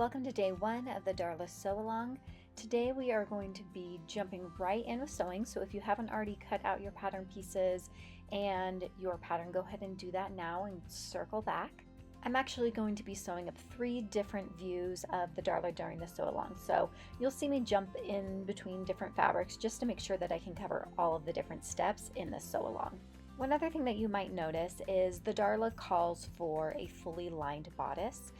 Welcome to day one of the Darla Sewalong. Today we are going to be jumping right in with sewing, so if you haven't already cut out your pattern pieces and your pattern, go ahead and do that now and circle back. I'm actually going to be sewing up 3 different views of the Darla during the sew-along, so you'll see me jump in between different fabrics just to make sure that I can cover all of the different steps in the sew-along. One other thing that you might notice is the Darla calls for a fully lined bodice.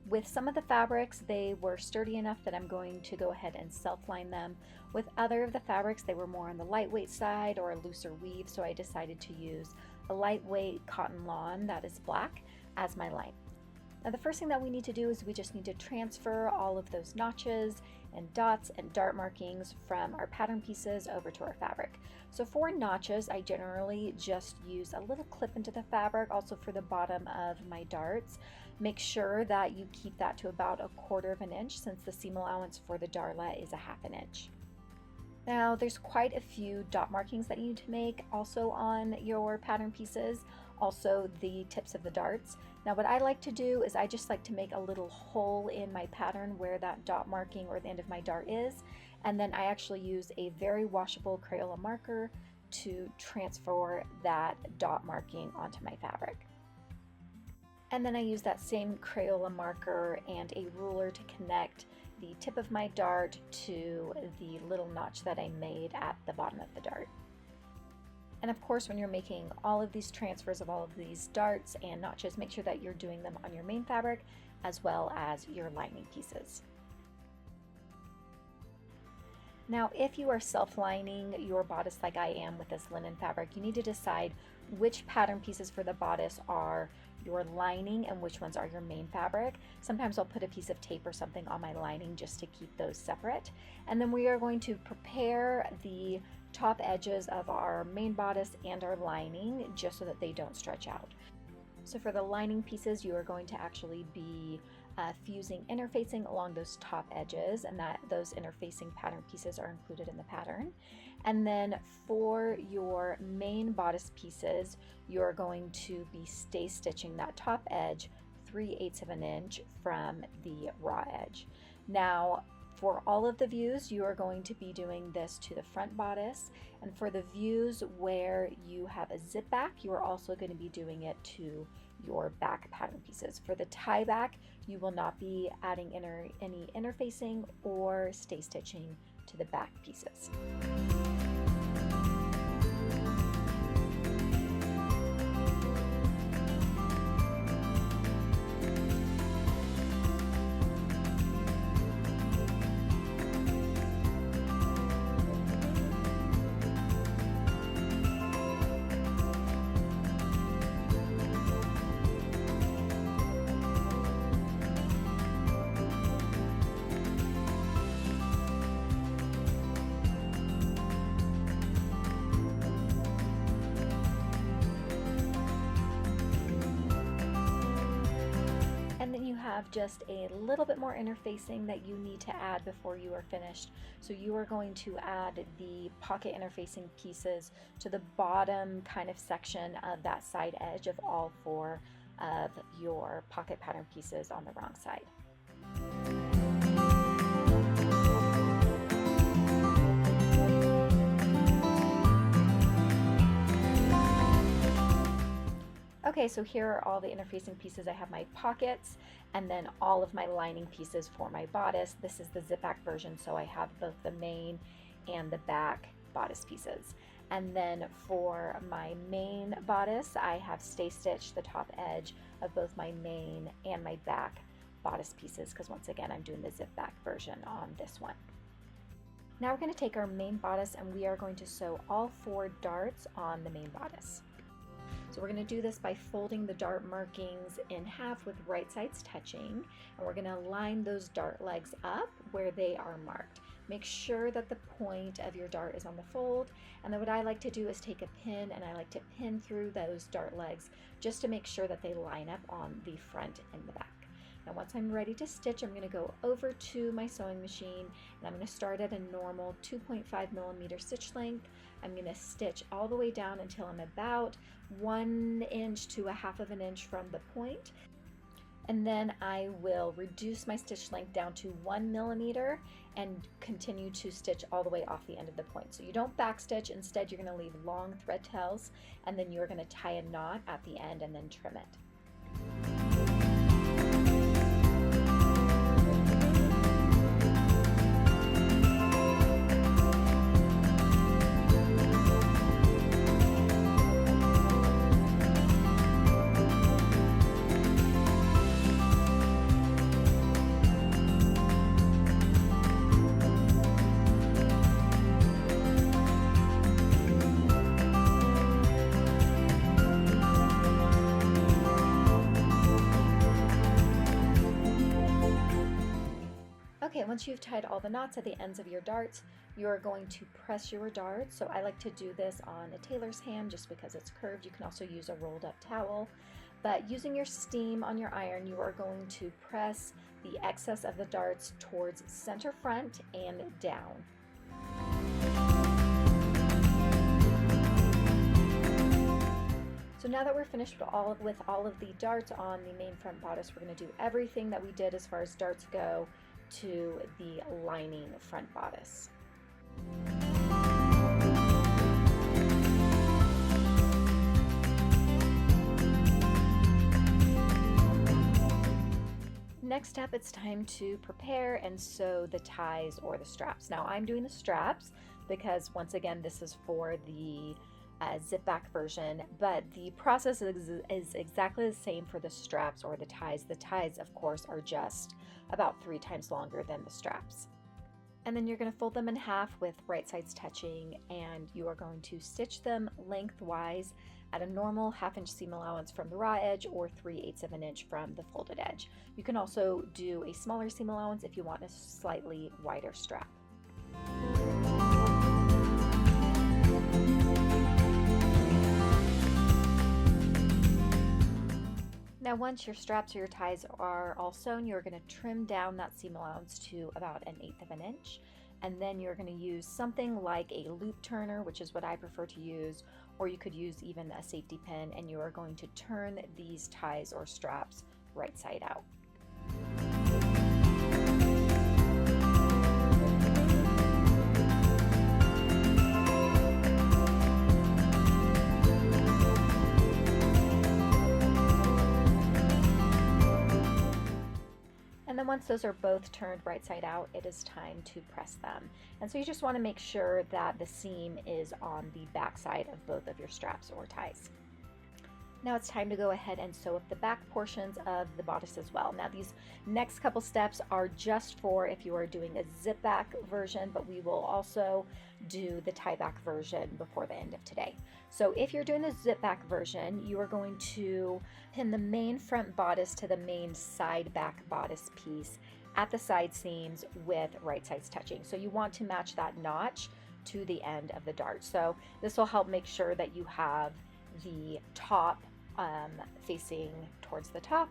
With some of the fabrics, they were sturdy enough that I'm going to go ahead and self-line them. With other of the fabrics, they were more on the lightweight side or a looser weave, so I decided to use a lightweight cotton lawn that is black as my line. Now the first thing that we need to do is we just need to transfer all of those notches and dots and dart markings from our pattern pieces over to our fabric. So for notches, I generally just use a little clip into the fabric, also for the bottom of my darts. Make sure that you keep that to about 1/4 of an inch, since the seam allowance for the Darla is 1/2 inch. Now there's quite a few dot markings that you need to make also on your pattern pieces, also the tips of the darts. Now what I like to do is I just like to make a little hole in my pattern where that dot marking or the end of my dart is, and then I actually use a very washable Crayola marker to transfer that dot marking onto my fabric. And then I use that same Crayola marker and a ruler to connect the tip of my dart to the little notch that I made at the bottom of the dart. And of course, when you're making all of these transfers of all of these darts and notches, make sure that you're doing them on your main fabric as well as your lining pieces. Now, if you are self-lining your bodice like I am with this linen fabric, you need to decide which pattern pieces for the bodice are your lining and which ones are your main fabric. Sometimes I'll put a piece of tape or something on my lining just to keep those separate. And then we are going to prepare the top edges of our main bodice and our lining just so that they don't stretch out. So for the lining pieces, you are going to actually be fusing interfacing along those top edges, and those interfacing pattern pieces are included in the pattern. And then for your main bodice pieces, you're going to be stay stitching that top edge 3/8 of an inch from the raw edge. Now for all of the views, you are going to be doing this to the front bodice, and for the views where you have a zip back, you are also going to be doing it to your back pattern pieces. For the tie back, you will not be adding any interfacing or stay stitching to the back pieces. And then you have just a little bit more interfacing that you need to add before you are finished. So you are going to add the pocket interfacing pieces to the bottom kind of section of that side edge of all 4 of your pocket pattern pieces on the wrong side. Okay, so here are all the interfacing pieces. I have my pockets and then all of my lining pieces for my bodice. This is the zip back version, so I have both the main and the back bodice pieces. And then for my main bodice, I have stay stitched the top edge of both my main and my back bodice pieces, because once again, I'm doing the zip back version on this one. Now we're going to take our main bodice and we are going to sew all 4 darts on the main bodice. So we're going to do this by folding the dart markings in half with right sides touching, and we're going to line those dart legs up where they are marked. Make sure that the point of your dart is on the fold, and then what I like to do is take a pin and I like to pin through those dart legs just to make sure that they line up on the front and the back. Now once I'm ready to stitch, I'm going to go over to my sewing machine and I'm going to start at a normal 2.5 millimeter stitch length. I'm going to stitch all the way down until I'm about 1 inch to 1/2 of an inch from the point. And then I will reduce my stitch length down to 1 millimeter and continue to stitch all the way off the end of the point. So you don't backstitch, instead you're going to leave long thread tails, and then you're going to tie a knot at the end and then trim it. Okay, once you've tied all the knots at the ends of your darts, you're going to press your darts. So I like to do this on a tailor's ham just because it's curved. You can also use a rolled up towel. But using your steam on your iron, you are going to press the excess of the darts towards center front and down. So now that we're finished with all of the darts on the main front bodice, we're going to do everything that we did as far as darts go to the lining front bodice. Next up, it's time to prepare and sew the ties or the straps. Now I'm doing the straps because once again this is for the zip back version, but the process is exactly the same for the straps or the ties. The ties, of course, are just about 3 times longer than the straps. And then you're going to fold them in half with right sides touching, and you are going to stitch them lengthwise at a normal 1/2 inch seam allowance from the raw edge or 3/8 of an inch from the folded edge. You can also do a smaller seam allowance if you want a slightly wider strap. Now once your straps or your ties are all sewn, you're going to trim down that seam allowance to about 1/8 of an inch. And then you're going to use something like a loop turner, which is what I prefer to use, or you could use even a safety pin, and you are going to turn these ties or straps right side out. And then once those are both turned right side out, it is time to press them. And so you just want to make sure that the seam is on the back side of both of your straps or ties. Now it's time to go ahead and sew up the back portions of the bodice as well. Now these next couple steps are just for if you are doing a zip back version, but we will also do the tie back version before the end of today. So if you're doing the zip back version, you are going to pin the main front bodice to the main side back bodice piece at the side seams with right sides touching. So you want to match that notch to the end of the dart. So this will help make sure that you have the top facing towards the top.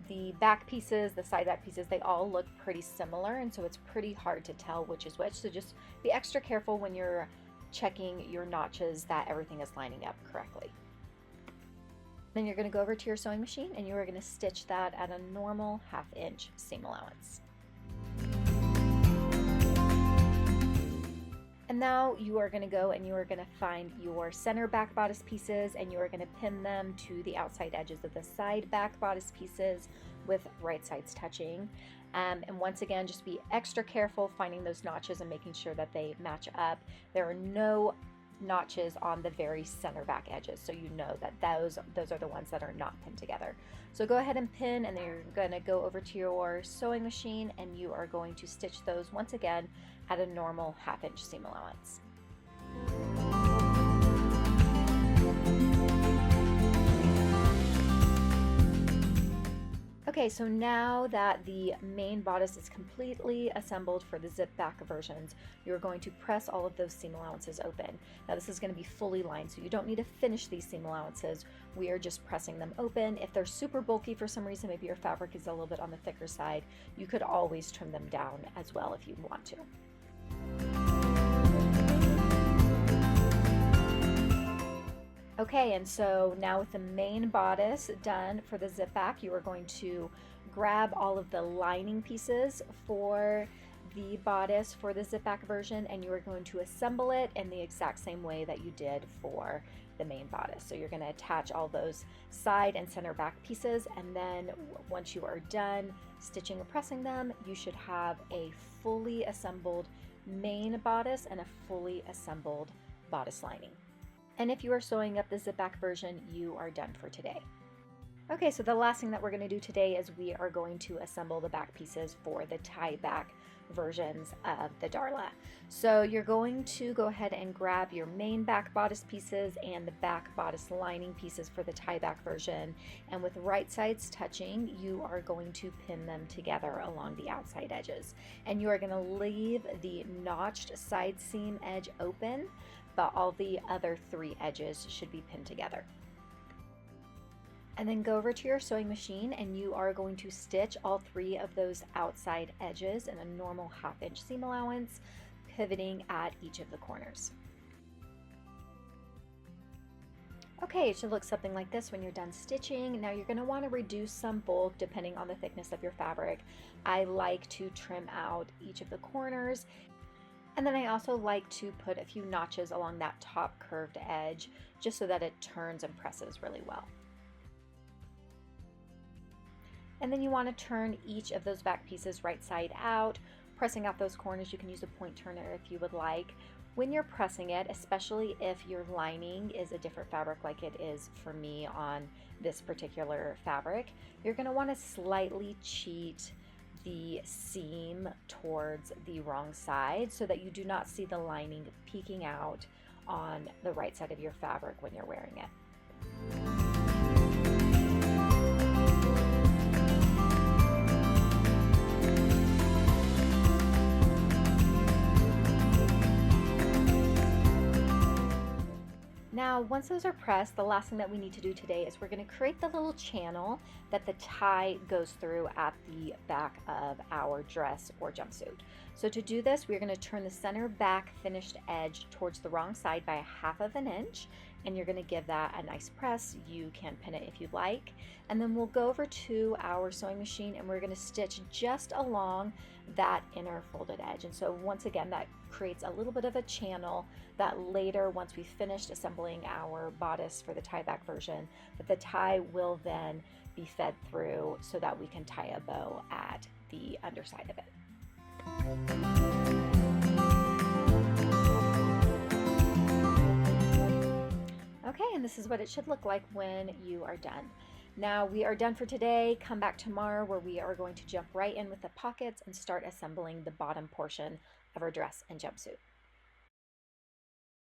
The back pieces, the side back pieces, they all look pretty similar, and so it's pretty hard to tell which is which. So just be extra careful when you're checking your notches that everything is lining up correctly. Then you're going to go over to your sewing machine and you are going to stitch that at a normal 1/2 inch seam allowance. And now you are going to go and you are going to find your center back bodice pieces, and you are going to pin them to the outside edges of the side back bodice pieces with right sides touching. And once again, just be extra careful finding those notches and making sure that they match up. There are no notches on the very center back edges, so you know that those are the ones that are not pinned together. So go ahead and pin, and then you're going to go over to your sewing machine and you are going to stitch those once again at a normal 1/2 inch seam allowance. Okay, so now that the main bodice is completely assembled for the zip back versions, you're going to press all of those seam allowances open. Now this is going to be fully lined, so you don't need to finish these seam allowances. We are just pressing them open. If they're super bulky for some reason, maybe your fabric is a little bit on the thicker side, you could always trim them down as well if you want to. Okay, and so now with the main bodice done for the zip back, you are going to grab all of the lining pieces for the bodice for the zip back version, and you are going to assemble it in the exact same way that you did for the main bodice. So you're going to attach all those side and center back pieces, and then once you are done stitching and pressing them, you should have a fully assembled main bodice and a fully assembled bodice lining. And if you are sewing up the zip back version, you are done for today. Okay, so the last thing that we're going to do today is we are going to assemble the back pieces for the tie back versions of the Darla. So you're going to go ahead and grab your main back bodice pieces and the back bodice lining pieces for the tie back version, and with right sides touching, you are going to pin them together along the outside edges, and you are going to leave the notched side seam edge open, but all the other 3 edges should be pinned together. And then go over to your sewing machine and you are going to stitch all 3 of those outside edges in a normal 1/2 inch seam allowance, pivoting at each of the corners. Okay, it should look something like this when you're done stitching. Now you're going to want to reduce some bulk depending on the thickness of your fabric. I like to trim out each of the corners, and then I also like to put a few notches along that top curved edge just so that it turns and presses really well. And then you want to turn each of those back pieces right side out, pressing out those corners. You can use a point turner if you would like. When you're pressing it, especially if your lining is a different fabric like it is for me on this particular fabric, you're going to want to slightly cheat the seam towards the wrong side so that you do not see the lining peeking out on the right side of your fabric when you're wearing it. Now, once those are pressed, the last thing that we need to do today is we're going to create the little channel that the tie goes through at the back of our dress or jumpsuit. So to do this, we're going to turn the center back finished edge towards the wrong side by 1/2 inch, and you're going to give that a nice press. You can pin it if you'd like. And then we'll go over to our sewing machine and we're going to stitch just along that inner folded edge. And so once again, that creates a little bit of a channel that later, once we've finished assembling our bodice for the tie back version, that the tie will then be fed through so that we can tie a bow at the underside of it. Okay, and this is what it should look like when you are done. Now we are done for today. Come back tomorrow where we are going to jump right in with the pockets and start assembling the bottom portion of our dress and jumpsuit.